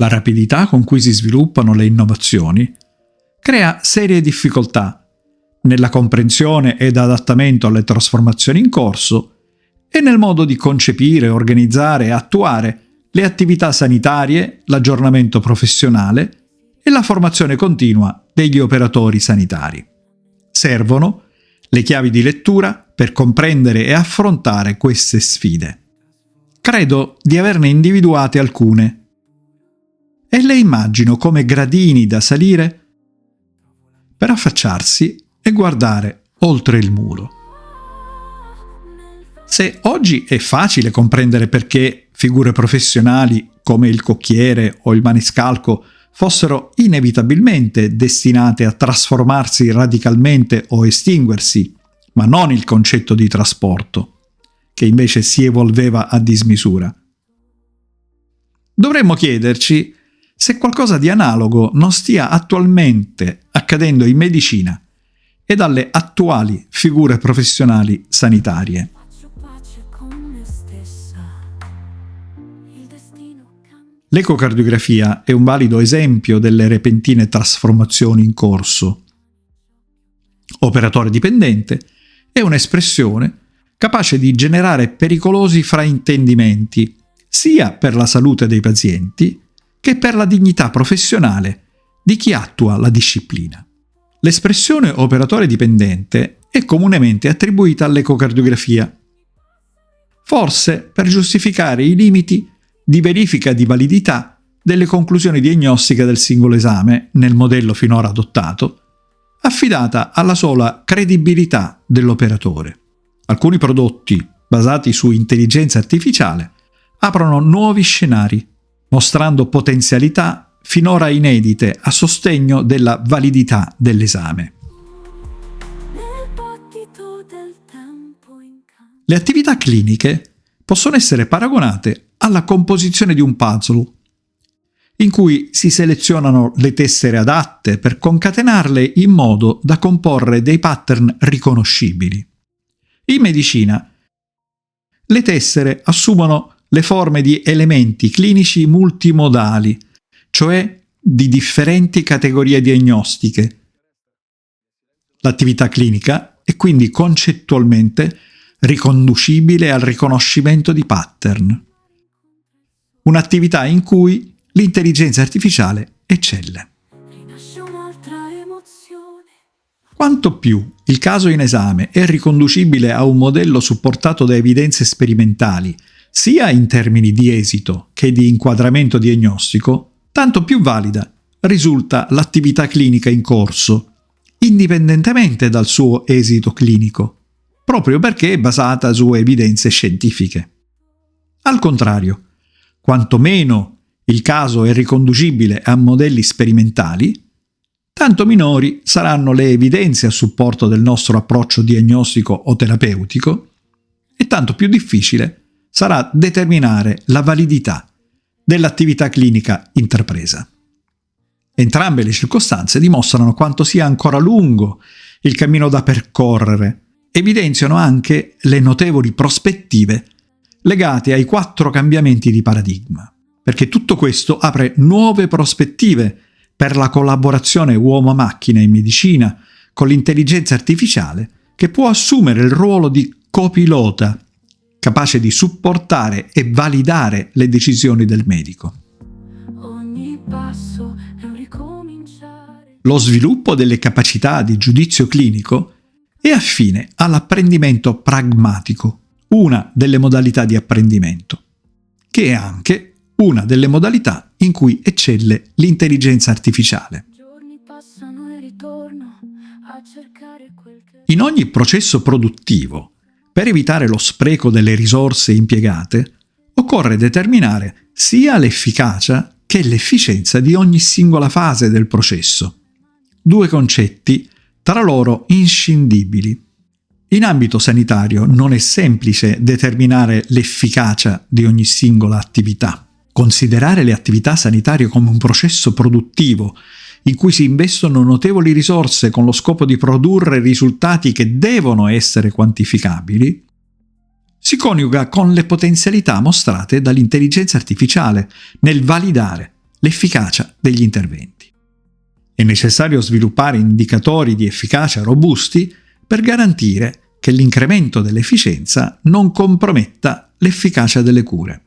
La rapidità con cui si sviluppano le innovazioni crea serie difficoltà nella comprensione ed adattamento alle trasformazioni in corso e nel modo di concepire, organizzare e attuare le attività sanitarie, l'aggiornamento professionale e la formazione continua degli operatori sanitari. Servono le chiavi di lettura per comprendere e affrontare queste sfide. Credo di averne individuate alcune e le immagino come gradini da salire per affacciarsi e guardare oltre il muro. Se oggi è facile comprendere perché figure professionali come il cocchiere o il maniscalco fossero inevitabilmente destinate a trasformarsi radicalmente o estinguersi, ma non il concetto di trasporto, che invece si evolveva a dismisura. Dovremmo chiederci se qualcosa di analogo non stia attualmente accadendo in medicina e dalle attuali figure professionali sanitarie. L'ecocardiografia è un valido esempio delle repentine trasformazioni in corso. Operatore dipendente è un'espressione capace di generare pericolosi fraintendimenti, sia per la salute dei pazienti che per la dignità professionale di chi attua la disciplina. L'espressione operatore dipendente è comunemente attribuita all'ecocardiografia, forse per giustificare i limiti di verifica di validità delle conclusioni diagnostiche del singolo esame nel modello finora adottato, affidata alla sola credibilità dell'operatore. Alcuni prodotti basati su intelligenza artificiale aprono nuovi scenari, mostrando potenzialità finora inedite a sostegno della validità dell'esame. Le attività cliniche possono essere paragonate alla composizione di un puzzle, in cui si selezionano le tessere adatte per concatenarle in modo da comporre dei pattern riconoscibili. In medicina, le tessere assumono le forme di elementi clinici multimodali, cioè di differenti categorie diagnostiche. L'attività clinica è quindi concettualmente riconducibile al riconoscimento di pattern. Un'attività in cui l'intelligenza artificiale eccelle. Quanto più il caso in esame è riconducibile a un modello supportato da evidenze sperimentali, sia in termini di esito che di inquadramento diagnostico, tanto più valida risulta l'attività clinica in corso, indipendentemente dal suo esito clinico, proprio perché è basata su evidenze scientifiche. Al contrario, quanto meno il caso è riconducibile a modelli sperimentali, tanto minori saranno le evidenze a supporto del nostro approccio diagnostico o terapeutico e tanto più difficile sarà determinare la validità dell'attività clinica intrapresa. Entrambe le circostanze dimostrano quanto sia ancora lungo il cammino da percorrere, evidenziano anche le notevoli prospettive legate ai 4 cambiamenti di paradigma, perché tutto questo apre nuove prospettive per la collaborazione uomo-macchina in medicina con l'intelligenza artificiale che può assumere il ruolo di copilota, capace di supportare e validare le decisioni del medico. Lo sviluppo delle capacità di giudizio clinico è affine all'apprendimento pragmatico, una delle modalità di apprendimento, che è anche una delle modalità in cui eccelle l'intelligenza artificiale. In ogni processo produttivo, per evitare lo spreco delle risorse impiegate, occorre determinare sia l'efficacia che l'efficienza di ogni singola fase del processo. 2 concetti tra loro inscindibili. In ambito sanitario non è semplice determinare l'efficacia di ogni singola attività. Considerare le attività sanitarie come un processo produttivo in cui si investono notevoli risorse con lo scopo di produrre risultati che devono essere quantificabili, si coniuga con le potenzialità mostrate dall'intelligenza artificiale nel validare l'efficacia degli interventi. È necessario sviluppare indicatori di efficacia robusti per garantire che l'incremento dell'efficienza non comprometta l'efficacia delle cure.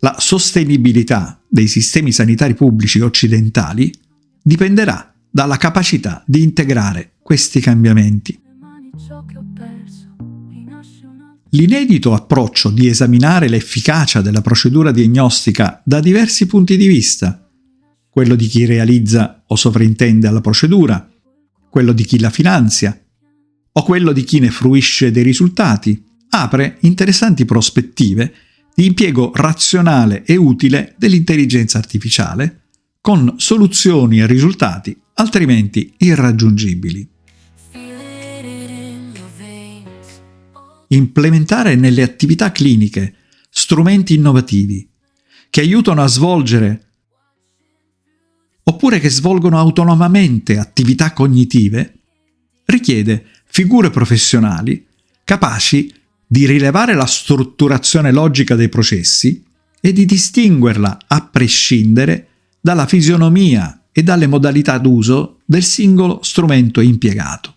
La sostenibilità dei sistemi sanitari pubblici occidentali dipenderà dalla capacità di integrare questi cambiamenti. L'inedito approccio di esaminare l'efficacia della procedura diagnostica da diversi punti di vista, quello di chi realizza o sovrintende alla procedura, quello di chi la finanzia o quello di chi ne fruisce dei risultati, apre interessanti prospettive di impiego razionale e utile dell'intelligenza artificiale con soluzioni e risultati altrimenti irraggiungibili. Implementare nelle attività cliniche strumenti innovativi che aiutano a svolgere oppure che svolgono autonomamente attività cognitive richiede figure professionali capaci di rilevare la strutturazione logica dei processi e di distinguerla a prescindere dalla fisionomia e dalle modalità d'uso del singolo strumento impiegato.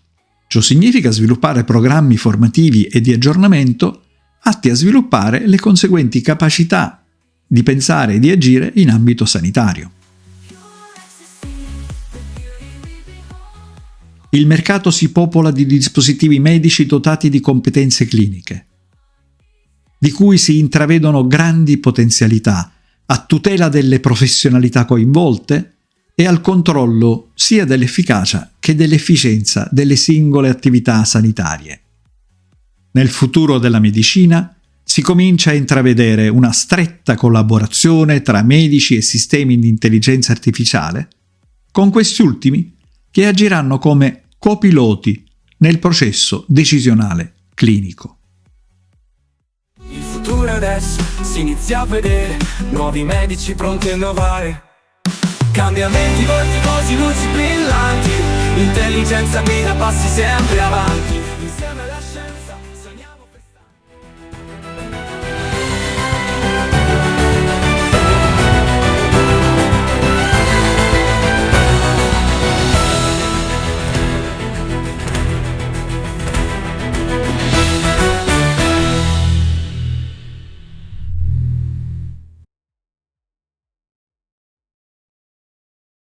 Ciò significa sviluppare programmi formativi e di aggiornamento atti a sviluppare le conseguenti capacità di pensare e di agire in ambito sanitario. Il mercato si popola di dispositivi medici dotati di competenze cliniche, di cui si intravedono grandi potenzialità a tutela delle professionalità coinvolte e al controllo sia dell'efficacia che dell'efficienza delle singole attività sanitarie. Nel futuro della medicina si comincia a intravedere una stretta collaborazione tra medici e sistemi di intelligenza artificiale, con questi ultimi che agiranno come copiloti nel processo decisionale clinico. Il futuro adesso si inizia a vedere, nuovi medici pronti a innovare, cambiamenti vorticosi, luci brillanti, l'intelligenza guida passi sempre avanti.